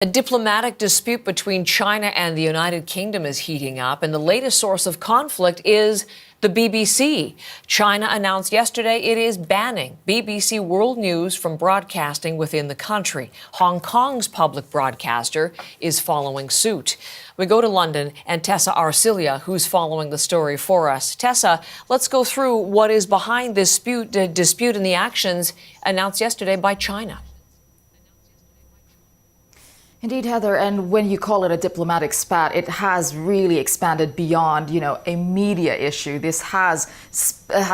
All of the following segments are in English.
A diplomatic dispute between China and the United Kingdom is heating up, and the latest source of conflict is the BBC. China announced yesterday it is banning BBC World News from broadcasting within the country. Hong Kong's public broadcaster is following suit. We go to London and Tessa Arcilia, who's following the story for us. Tessa, let's go through what is behind this dispute and the actions announced yesterday by China. Indeed, Heather, and when you call it a diplomatic spat, it has really expanded beyond, a media issue. This has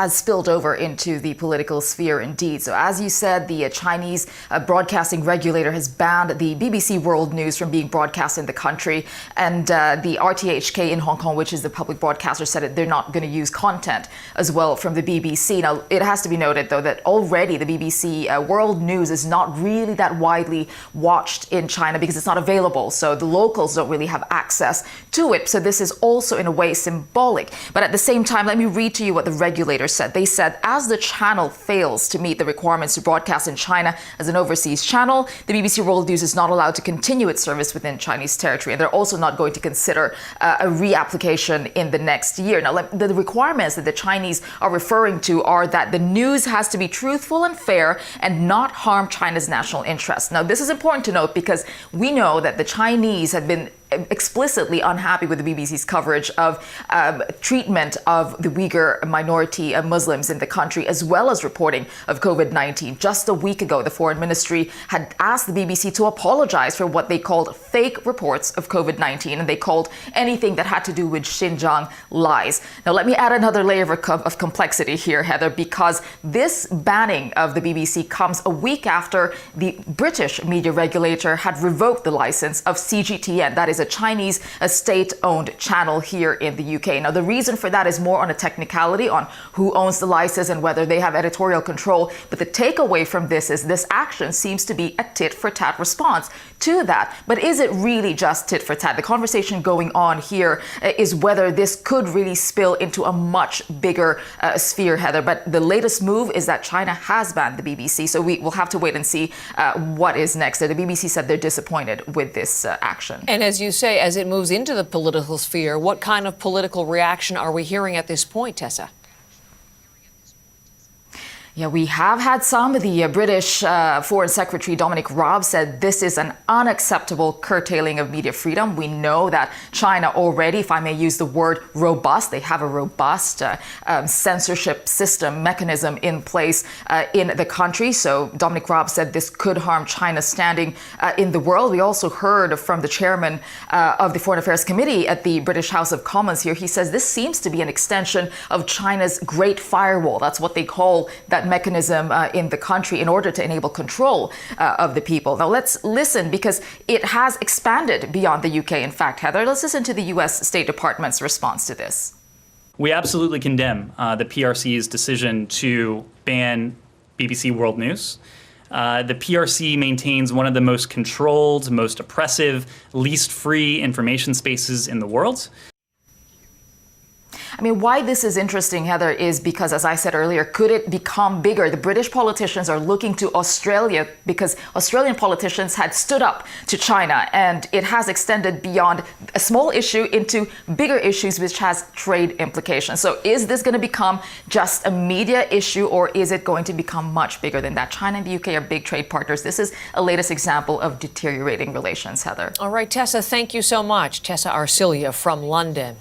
spilled over into the political sphere indeed. So as you said, the Chinese broadcasting regulator has banned the BBC World News from being broadcast in the country. And the RTHK in Hong Kong, which is the public broadcaster, said that they're not going to use content as well from the BBC. Now, it has to be noted, though, that already the BBC World News is not really that widely watched in China because it's not available. So the locals don't really have access to it. So this is also in a way symbolic. But at the same time, let me read to you what the regulator said. They said, as the channel fails to meet the requirements to broadcast in China as an overseas channel, the BBC World News is not allowed to continue its service within Chinese territory. And they're also not going to consider a reapplication in the next year. Now, the requirements that the Chinese are referring to are that the news has to be truthful and fair and not harm China's national interests. Now, this is important to note because we know that the Chinese have been explicitly unhappy with the BBC's coverage of treatment of the Uyghur minority Muslims in the country, as well as reporting of COVID-19. Just a week ago, the Foreign Ministry had asked the BBC to apologize for what they called fake reports of COVID-19, and they called anything that had to do with Xinjiang lies. Now, let me add another layer of complexity here, Heather, because this banning of the BBC comes a week after the British media regulator had revoked the license of CGTN, that is a Chinese state-owned channel here in the UK. Now, the reason for that is more on a technicality on who owns the license and whether they have editorial control. But the takeaway from this is this action seems to be a tit-for-tat response to that. But is it really just tit-for-tat? The conversation going on here is whether this could really spill into a much bigger sphere, Heather. But the latest move is that China has banned the BBC. So we will have to wait and see what is next. The BBC said they're disappointed with this action. And as you say, as it moves into the political sphere, what kind of political reaction are we hearing at this point, Tessa? Yeah, we have had some. The British Foreign Secretary Dominic Raab said this is an unacceptable curtailing of media freedom. We know that China already, if I may use the word robust, they have a robust censorship system mechanism in place in the country. So Dominic Raab said this could harm China's standing in the world. We also heard from the chairman of the Foreign Affairs Committee at the British House of Commons here. He says this seems to be an extension of China's Great Firewall. That's what they call that mechanism in the country in order to enable control of the people. Now let's listen because it has expanded beyond the UK. In fact, Heather, let's listen to the US State Department's response to this. We absolutely condemn the PRC's decision to ban BBC World News. The PRC maintains one of the most controlled, most oppressive, least free information spaces in the world. I mean, why this is interesting, Heather, is because, as I said earlier, could it become bigger? The British politicians are looking to Australia because Australian politicians had stood up to China, and it has extended beyond a small issue into bigger issues, which has trade implications. So is this going to become just a media issue, or is it going to become much bigger than that? China and the UK are big trade partners. This is a latest example of deteriorating relations, Heather. All right, Tessa, thank you so much. Tessa Arcilia from London.